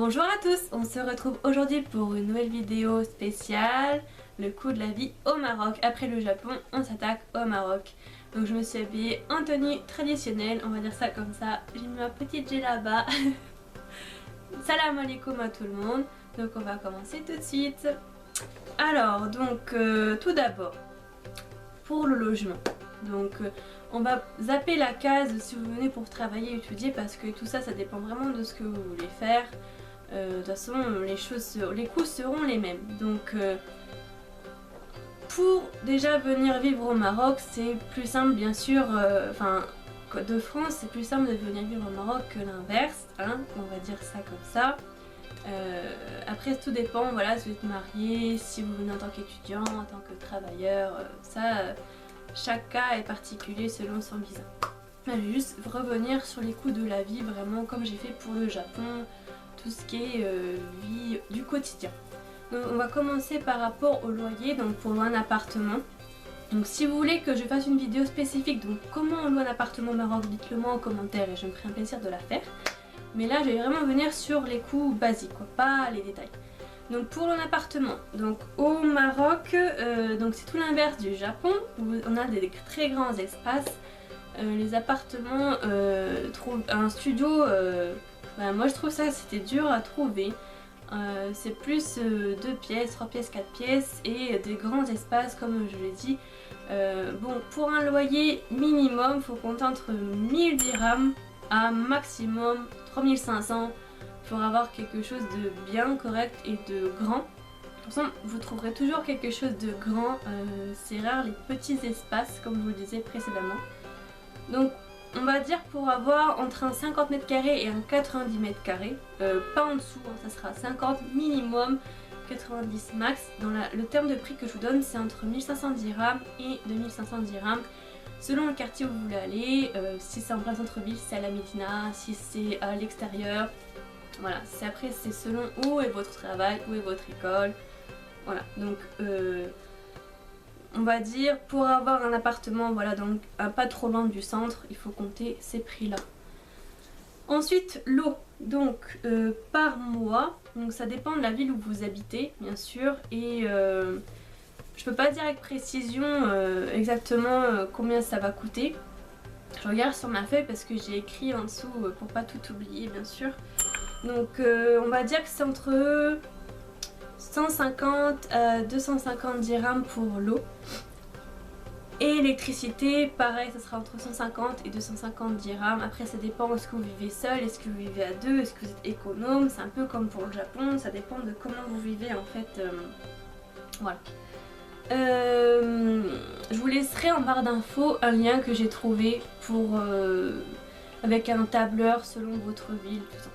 Bonjour à tous, on se retrouve aujourd'hui pour une nouvelle vidéo spéciale, le coût de la vie au Maroc. Après le Japon, on s'attaque au Maroc. Donc je me suis habillée en tenue traditionnelle, on va dire ça comme ça. J'ai mis ma petite djellaba. Salam alaikum à tout le monde. Donc on va commencer tout de suite. Alors donc tout d'abord, pour le logement. Donc on va zapper la case si vous venez pour travailler, étudier, parce que tout ça, ça dépend vraiment de ce que vous voulez faire. De toute façon, les coûts seront les mêmes. Donc pour déjà venir vivre au Maroc, c'est plus simple bien sûr, de France, c'est plus simple de venir vivre au Maroc que l'inverse, hein, on va dire ça comme ça. Après tout dépend, voilà, si vous êtes marié, si vous venez en tant qu'étudiant, en tant que travailleur, chaque cas est particulier selon son visa. Je vais juste revenir sur les coûts de la vie, vraiment comme j'ai fait pour le Japon, tout ce qui est vie du quotidien. Donc on va commencer par rapport au loyer, donc pour louer un appartement. Donc si vous voulez que je fasse une vidéo spécifique, donc comment on loue un appartement au Maroc, dites-le moi en commentaire et je me ferai un plaisir de la faire. Mais là je vais vraiment venir sur les coûts basiques, quoi, pas les détails. Donc pour un appartement, donc au Maroc, donc c'est tout l'inverse du Japon, où on a des très grands espaces. Les appartements, un studio, moi je trouve ça c'était dur à trouver. C'est plus 2 pièces, 3 pièces, 4 pièces et des grands espaces comme je l'ai dit. Bon, pour un loyer minimum, il faut compter entre 1000 dirhams à maximum 3500 pour avoir quelque chose de bien correct et de grand. De toute façon, vous trouverez toujours quelque chose de grand, c'est rare les petits espaces comme je vous le disais précédemment. Donc on va dire pour avoir entre un 50 mètres carrés et un 90 mètres carrés, pas en dessous, hein, ça sera 50 minimum, 90 max. Dans le terme de prix que je vous donne, c'est entre 1500 dirhams et 2500 dirhams. Selon le quartier où vous voulez aller, si c'est en plein centre-ville, c'est à la Médina, si c'est à l'extérieur. Voilà, après c'est selon où est votre travail, où est votre école. Voilà, donc on va dire pour avoir un appartement, voilà, donc pas trop loin du centre, il faut compter ces prix-là. Ensuite, l'eau, donc par mois, donc ça dépend de la ville où vous habitez, bien sûr, et je peux pas dire avec précision exactement combien ça va coûter. Je regarde sur ma feuille parce que j'ai écrit en dessous pour pas tout oublier, bien sûr. Donc on va dire que c'est entre 150 à 250 dirhams pour l'eau. Et l'électricité, pareil, ça sera entre 150 et 250 dirhams. Après ça dépend, est-ce que vous vivez seul, est-ce que vous vivez à deux, est-ce que vous êtes économe. C'est un peu comme pour le Japon, ça dépend de comment vous vivez en fait. Voilà. Je vous laisserai en barre d'infos un lien que j'ai trouvé pour avec un tableur selon votre ville, tout ça.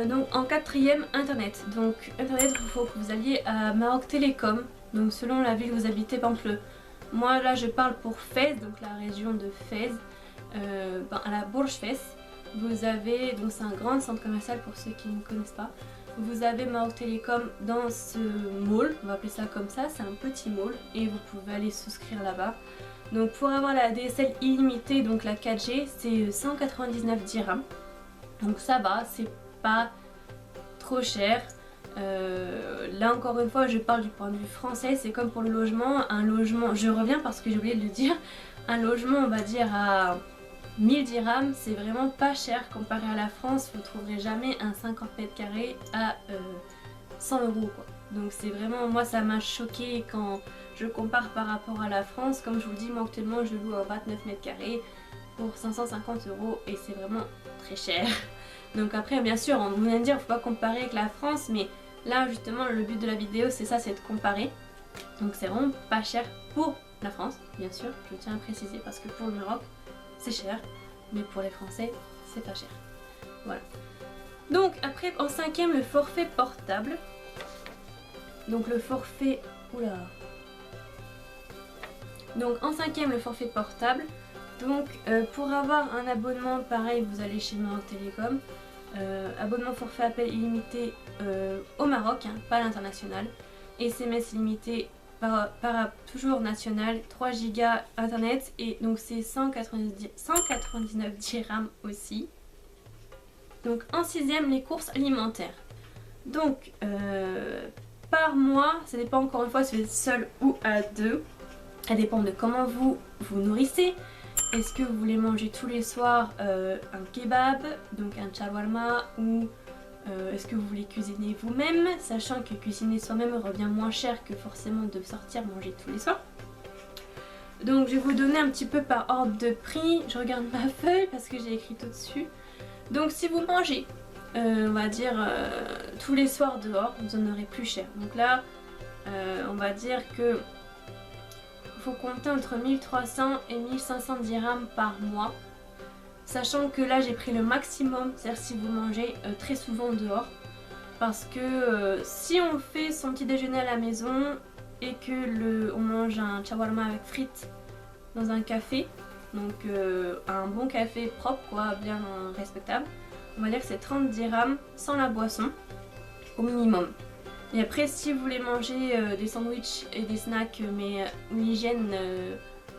Donc en quatrième, internet. Donc internet, il faut que vous alliez à Maroc Télécom. Donc selon la ville où vous habitez, par exemple, moi là je parle pour Fès, donc la région de Fès, à la Bourge Fès. Vous avez, donc c'est un grand centre commercial pour ceux qui ne connaissent pas. Vous avez Maroc Télécom dans ce mall, on va appeler ça comme ça, c'est un petit mall et vous pouvez aller souscrire là-bas. Donc pour avoir la DSL illimitée, donc la 4G, c'est 199 dirhams. Donc ça va, c'est pas trop cher. Là encore une fois je parle du point de vue français, c'est comme pour le logement, un logement, je reviens parce que j'ai oublié de le dire, un logement on va dire à 1000 dirhams c'est vraiment pas cher comparé à la France, vous trouverez jamais un 50 mètres carrés à 100 € quoi. Donc c'est vraiment, moi ça m'a choqué quand je compare par rapport à la France, comme je vous le dis moi actuellement je loue un 29 mètres carrés pour 550 € et c'est vraiment très cher. Donc après bien sûr on va me dire faut pas comparer avec la France, mais là justement le but de la vidéo c'est ça, c'est de comparer. Donc c'est vraiment pas cher pour la France, bien sûr, je tiens à préciser parce que pour le Maroc c'est cher, mais pour les Français c'est pas cher. Voilà. Donc après en cinquième le forfait portable. Donc le forfait... Oula. Donc en cinquième le forfait portable. Donc pour avoir un abonnement pareil vous allez chez Maroc Télécom. Abonnement forfait appel illimité au Maroc, hein, pas à l'international. SMS illimité toujours national, 3 Go internet et donc c'est 199 dirhams aussi. Donc en sixième, les courses alimentaires. Donc par mois, ça dépend encore une fois si vous êtes seul ou à deux. Ça dépend de comment vous vous nourrissez. Est-ce que vous voulez manger tous les soirs un kebab, donc un shawarma, ou est-ce que vous voulez cuisiner vous-même, sachant que cuisiner soi-même revient moins cher que forcément de sortir manger tous les soirs. Donc je vais vous donner un petit peu par ordre de prix. Je regarde ma feuille parce que j'ai écrit tout dessus. Donc si vous mangez, on va dire tous les soirs dehors, vous en aurez plus cher. Donc là, on va dire que faut compter entre 1300 et 1500 dirhams par mois. Sachant que là j'ai pris le maximum, c'est-à-dire si vous mangez très souvent dehors. Parce que si on fait son petit déjeuner à la maison et que on mange un shawarma avec frites dans un café, donc un bon café propre quoi, bien respectable, on va dire que c'est 30 dirhams sans la boisson au minimum. Et après si vous voulez manger des sandwichs et des snacks mais l'hygiène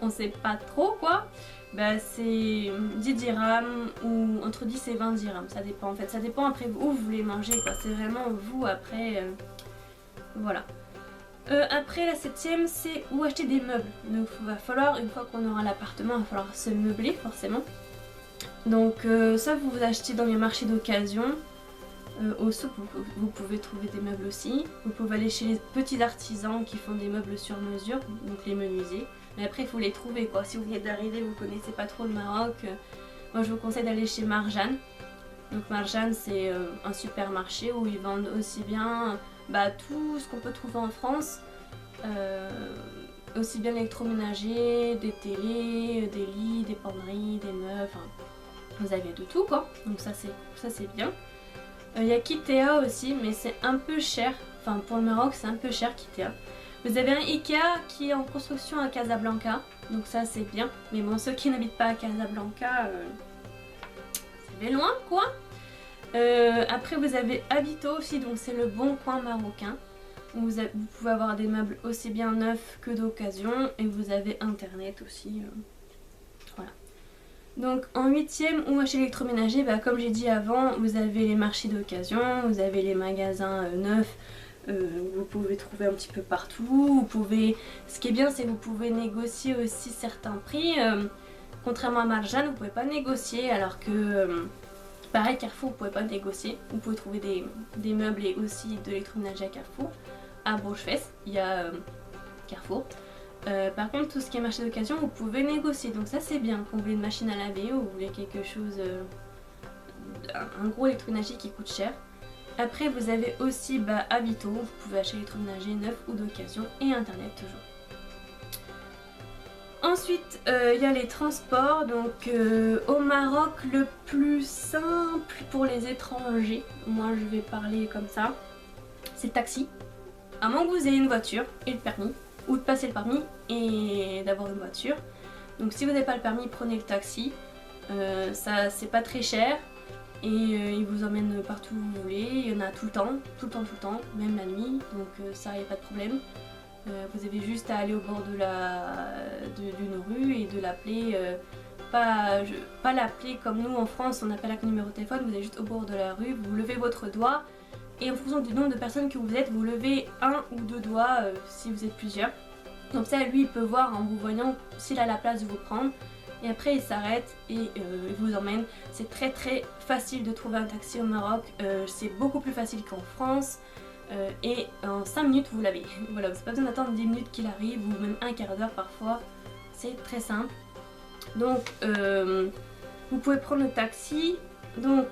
on sait pas trop quoi, bah c'est 10 dirhams ou entre 10 et 20 dirhams, ça dépend en fait, ça dépend après où vous voulez manger quoi, c'est vraiment vous après, voilà. Après la septième c'est où acheter des meubles, donc il va falloir, une fois qu'on aura l'appartement, il va falloir se meubler forcément. Donc ça vous achetez dans les marchés d'occasion, au souk vous pouvez trouver des meubles aussi, vous pouvez aller chez les petits artisans qui font des meubles sur mesure, donc les menuisiers. Mais après il faut les trouver quoi, si vous venez d'arriver, vous connaissez pas trop le Maroc, moi je vous conseille d'aller chez Marjan. Donc Marjan c'est un supermarché où ils vendent aussi bien tout ce qu'on peut trouver en France, aussi bien l'électroménager, des télés, des lits, des penderies, des meubles, enfin vous avez de tout quoi, donc ça c'est bien. Il y a Kitea aussi mais c'est un peu cher, enfin pour le Maroc c'est un peu cher Kitea. Vous avez un Ikea qui est en construction à Casablanca, donc ça c'est bien, mais bon ceux qui n'habitent pas à Casablanca, ça fait loin quoi. Après vous avez Habito aussi, donc c'est le bon coin marocain, où vous pouvez avoir des meubles aussi bien neufs que d'occasion, et vous avez internet aussi, voilà. Donc en huitième, où acheter l'électroménager, comme j'ai dit avant, vous avez les marchés d'occasion, vous avez les magasins neufs, vous pouvez trouver un petit peu partout, vous pouvez, ce qui est bien c'est que vous pouvez négocier aussi certains prix, contrairement à Marjan vous pouvez pas négocier, alors que pareil Carrefour vous pouvez pas négocier, vous pouvez trouver des meubles et aussi de l'électroménager à Carrefour. À Bourg-Fès il y a Carrefour. Par contre tout ce qui est marché d'occasion vous pouvez négocier, donc ça c'est bien quand vous voulez une machine à laver ou vous voulez quelque chose, un gros électroménager qui coûte cher. Après vous avez aussi Habito, vous pouvez acheter l'électroménager neuf ou d'occasion, et internet toujours. Ensuite il y a les transports, donc au Maroc le plus simple pour les étrangers, moi je vais parler comme ça, c'est le taxi. À moins que vous ayez une voiture et le permis, ou de passer le permis et d'avoir une voiture. Donc si vous n'avez pas le permis, prenez le taxi, ça c'est pas très cher. Et il vous emmène partout où vous voulez, il y en a tout le temps, même la nuit, donc ça y a pas de problème. Vous avez juste à aller au bord d'une rue et de l'appeler, pas l'appeler comme nous en France on appelle avec le numéro de téléphone, vous êtes juste au bord de la rue, vous levez votre doigt et en fonction du nombre de personnes que vous êtes, vous levez un ou deux doigts si vous êtes plusieurs. Comme ça lui il peut voir en vous voyant s'il a la place de vous prendre. Et après il s'arrête et il vous emmène. C'est très facile de trouver un taxi au Maroc, c'est beaucoup plus facile qu'en France, et en 5 minutes vous l'avez. Voilà, vous n'avez pas besoin d'attendre 10 minutes qu'il arrive ou même un quart d'heure parfois, c'est très simple. Donc vous pouvez prendre le taxi, donc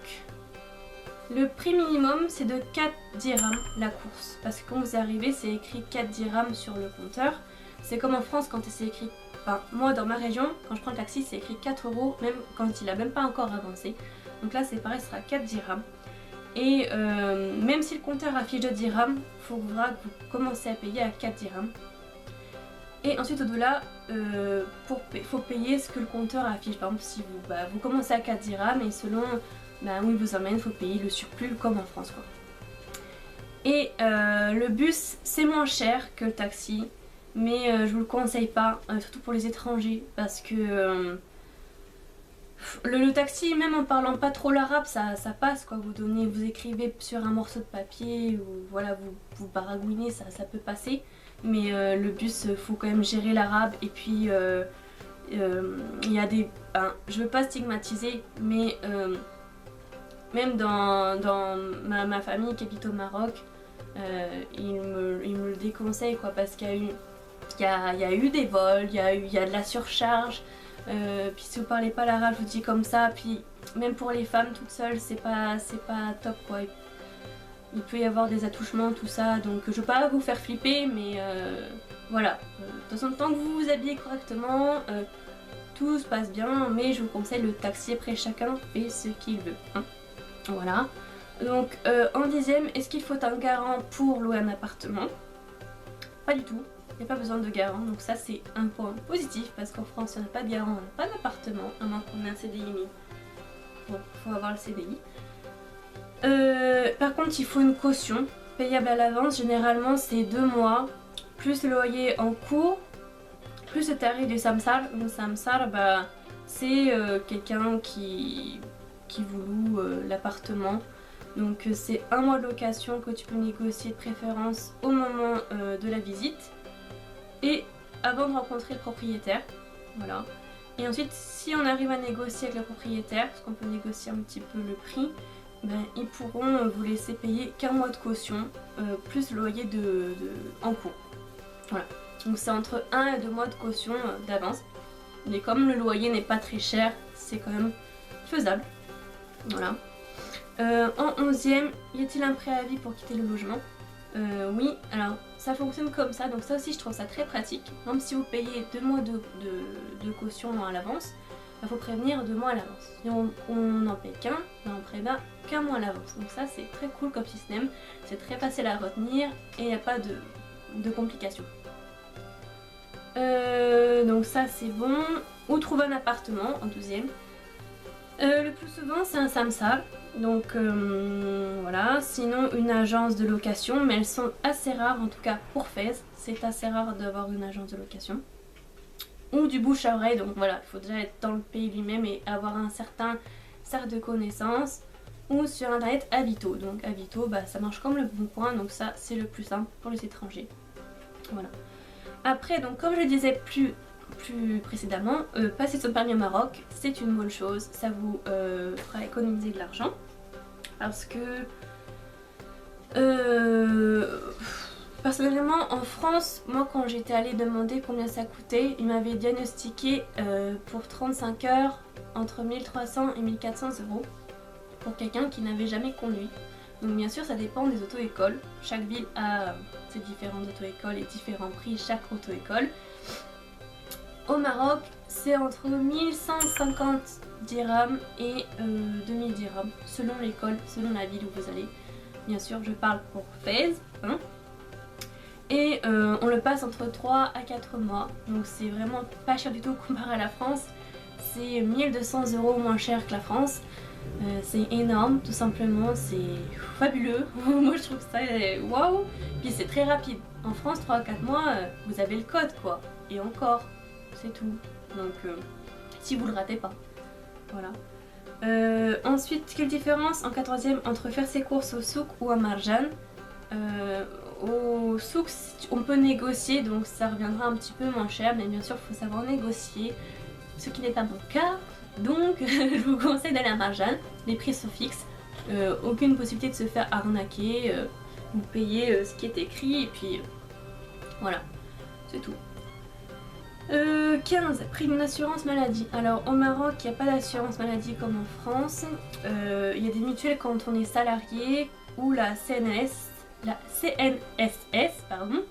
le prix minimum c'est de 4 dirhams la course, parce que quand vous arrivez c'est écrit 4 dirhams sur le compteur. C'est comme en France quand c'est écrit, enfin moi dans ma région quand je prends le taxi c'est écrit 4 €, même quand il a même pas encore avancé. Donc là c'est pareil, ce sera 4 dirhams. Et même si le compteur affiche 2 dirhams, il faudra que vous commencez à payer à 4 dirhams. Et ensuite au-delà, il faut payer ce que le compteur affiche. Par exemple si vous commencez à 4 dirhams et selon où il vous emmène, il faut payer le surplus comme en France quoi. Et le bus c'est moins cher que le taxi. Mais je vous le conseille pas, surtout pour les étrangers, parce que Le taxi, même en parlant pas trop l'arabe, ça passe quoi. Vous écrivez sur un morceau de papier ou voilà, vous baragouinez, ça peut passer. Mais le bus, faut quand même gérer l'arabe. Et puis, il y a des... je veux pas stigmatiser, mais même dans ma famille qui habite au Maroc, ils me le déconseillent quoi, parce qu'il y a eu des vols, il y a de la surcharge. Puis si vous parlez pas l'arabe, je vous dis comme ça. Puis même pour les femmes toutes seules, c'est pas top quoi. Il peut y avoir des attouchements, tout ça. Donc je veux pas vous faire flipper, mais voilà. De toute façon, tant que vous vous habillez correctement, tout se passe bien. Mais je vous conseille le taxi. Après, chacun fait ce qu'il veut. Hein. Voilà. Donc en 10e, est-ce qu'il faut un garant pour louer un appartement? Pas du tout. Il n'y a pas besoin de garant, donc ça c'est un point positif parce qu'en France, si on n'a pas de garant, on n'a pas d'appartement, à moins qu'on ait un CDI, mais bon, il faut avoir le CDI. Par contre, il faut une caution payable à l'avance. Généralement, c'est 2 mois, plus le loyer en cours, plus le tarif du samsar. Le samsar, c'est quelqu'un qui vous loue l'appartement. Donc c'est 1 mois de location que tu peux négocier de préférence au moment de la visite. Et avant de rencontrer le propriétaire, voilà. Et ensuite, si on arrive à négocier avec le propriétaire, parce qu'on peut négocier un petit peu le prix, ils pourront vous laisser payer qu'1 mois de caution, plus le loyer en cours. Voilà. Donc c'est entre 1 et 2 mois de caution d'avance. Mais comme le loyer n'est pas très cher, c'est quand même faisable. Voilà. En 11e, y a-t-il un préavis pour quitter le logement? Oui, alors ça fonctionne comme ça, donc ça aussi je trouve ça très pratique. Même si vous payez 2 mois de caution à l'avance, il faut prévenir 2 mois à l'avance. Si on n'en paye qu'un, on prévient qu'1 mois à l'avance. Donc ça c'est très cool comme système, c'est très facile à retenir et il n'y a pas de complications. Donc ça c'est bon. Où trouver un appartement en 12e? Le plus souvent c'est un samsar. Donc voilà, sinon une agence de location, mais elles sont assez rares, en tout cas pour Fès, c'est assez rare d'avoir une agence de location. Ou du bouche à oreille, donc voilà, il faut déjà être dans le pays lui-même et avoir un certain cercle de connaissances. Ou sur internet Avito, donc Avito ça marche comme le Bon Coin, donc ça c'est le plus simple pour les étrangers. Voilà. Après, donc comme je le disais plus précédemment, passer son permis au Maroc, c'est une bonne chose, ça vous fera économiser de l'argent. Parce que personnellement en France, moi quand j'étais allée demander combien ça coûtait, ils m'avaient diagnostiqué pour 35 heures entre 1300 et 1400 euros pour quelqu'un qui n'avait jamais conduit. Donc bien sûr ça dépend des auto-écoles, chaque ville a ses différentes auto-écoles et différents prix chaque auto-école. Au Maroc, c'est entre 1150 dirhams et 2000 dirhams, selon l'école, selon la ville où vous allez. Bien sûr, je parle pour Fès. Hein. Et on le passe entre 3 à 4 mois. Donc c'est vraiment pas cher du tout comparé à la France. C'est 1200 € moins cher que la France. C'est énorme, tout simplement. C'est fabuleux. Moi, je trouve ça waouh. Puis c'est très rapide. En France, 3 à 4 mois, vous avez le code, quoi. Et encore. C'est tout. Donc, si vous le ratez pas. Voilà. Ensuite, quelle différence en 14e entre faire ses courses au souk ou à Marjan? Au souk, on peut négocier, donc ça reviendra un petit peu moins cher, mais bien sûr, il faut savoir négocier, ce qui n'est pas mon cas. Donc, je vous conseille d'aller à Marjan. Les prix sont fixes. Aucune possibilité de se faire arnaquer. Vous payez ce qui est écrit, et puis voilà. C'est tout. 15. Prix d'une assurance maladie. Alors au Maroc, il n'y a pas d'assurance maladie comme en France. Il y a des mutuelles quand on est salarié ou la CNSS, pardon,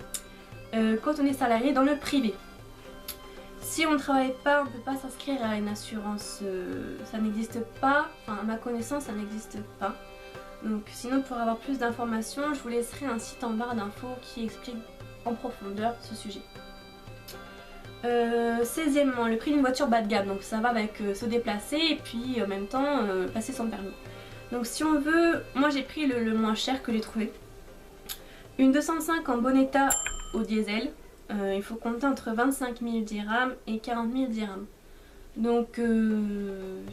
quand on est salarié dans le privé. Si on ne travaille pas, on ne peut pas s'inscrire à une assurance, ça n'existe pas, enfin à ma connaissance ça n'existe pas. Donc sinon pour avoir plus d'informations, je vous laisserai un site en barre d'infos qui explique en profondeur ce sujet. 16e, le prix d'une voiture bas de gamme, donc ça va avec se déplacer et puis en même temps passer son permis. Donc si on veut, moi j'ai pris le moins cher que j'ai trouvé. Une 205 en bon état au diesel, il faut compter entre 25 000 dirhams et 40 000 dirhams. Donc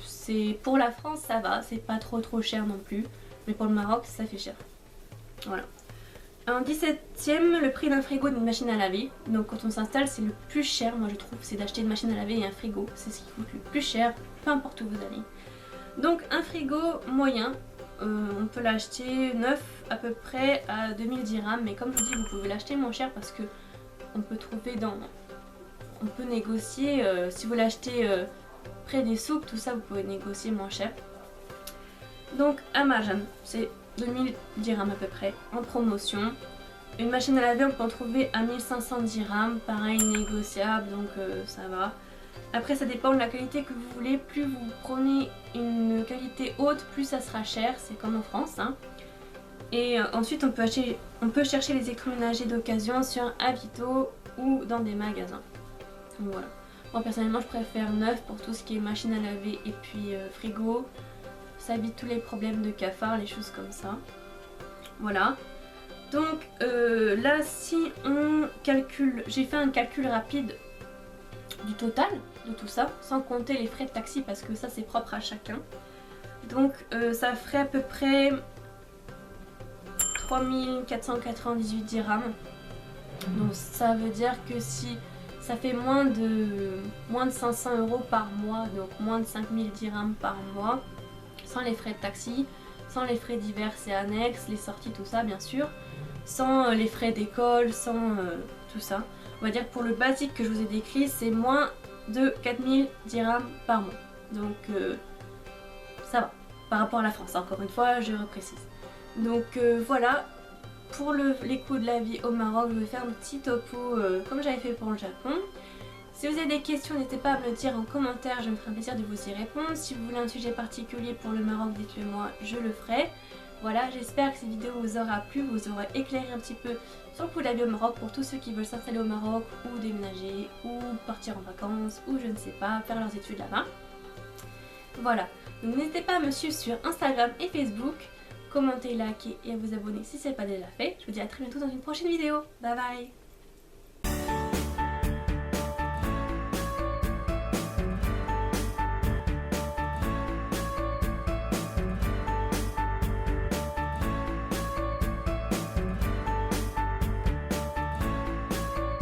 c'est pour la France ça va, c'est pas trop cher non plus. Mais pour le Maroc ça fait cher. Voilà. En 17ème, le prix d'un frigo et d'une machine à laver. Donc quand on s'installe, c'est le plus cher, moi je trouve, c'est d'acheter une machine à laver et un frigo. C'est ce qui coûte le plus cher, peu importe où vous allez. Donc un frigo moyen, on peut l'acheter neuf à peu près à 2000 dirhams. Mais comme je vous dis, vous pouvez l'acheter moins cher parce que on peut trouver dans... On peut négocier, si vous l'achetez près des souks, tout ça, vous pouvez négocier moins cher. Donc un marjan, c'est 2000 dirhams à peu près en promotion. Une machine à laver, on peut en trouver à 1500 dirhams, pareil négociable, donc ça va. Après ça dépend de la qualité que vous voulez, plus vous prenez une qualité haute, plus ça sera cher, c'est comme en France. Hein. Et ensuite on peut chercher les électroménagers d'occasion sur Avito ou dans des magasins. Donc voilà. Moi personnellement je préfère neuf pour tout ce qui est machine à laver et puis frigo. Ça évite tous les problèmes de cafard, les choses comme ça. Voilà. Donc là si on calcule, j'ai fait un calcul rapide du total de tout ça, sans compter les frais de taxi parce que ça c'est propre à chacun. Donc ça ferait à peu près 3498 dirhams. Donc ça veut dire que si ça fait moins de 500 € par mois, donc moins de 5000 dirhams par mois, sans les frais de taxi, sans les frais divers et annexes, les sorties, tout ça bien sûr, sans les frais d'école, sans tout ça. On va dire que pour le basique que je vous ai décrit, c'est moins de 4000 dirhams par mois. Donc ça va, par rapport à la France, encore une fois, je reprécise. Donc voilà, pour les coûts de la vie au Maroc, je vais faire un petit topo comme j'avais fait pour le Japon. Si vous avez des questions, n'hésitez pas à me le dire en commentaire, je me ferai un plaisir de vous y répondre. Si vous voulez un sujet particulier pour le Maroc, dites-le moi, je le ferai. Voilà, j'espère que cette vidéo vous aura plu, vous aura éclairé un petit peu sur le coût de la vie au Maroc pour tous ceux qui veulent s'installer au Maroc ou déménager ou partir en vacances ou je ne sais pas, faire leurs études là-bas. Voilà, donc n'hésitez pas à me suivre sur Instagram et Facebook, commenter, liker et à vous abonner si ce n'est pas déjà fait. Je vous dis à très bientôt dans une prochaine vidéo. Bye bye.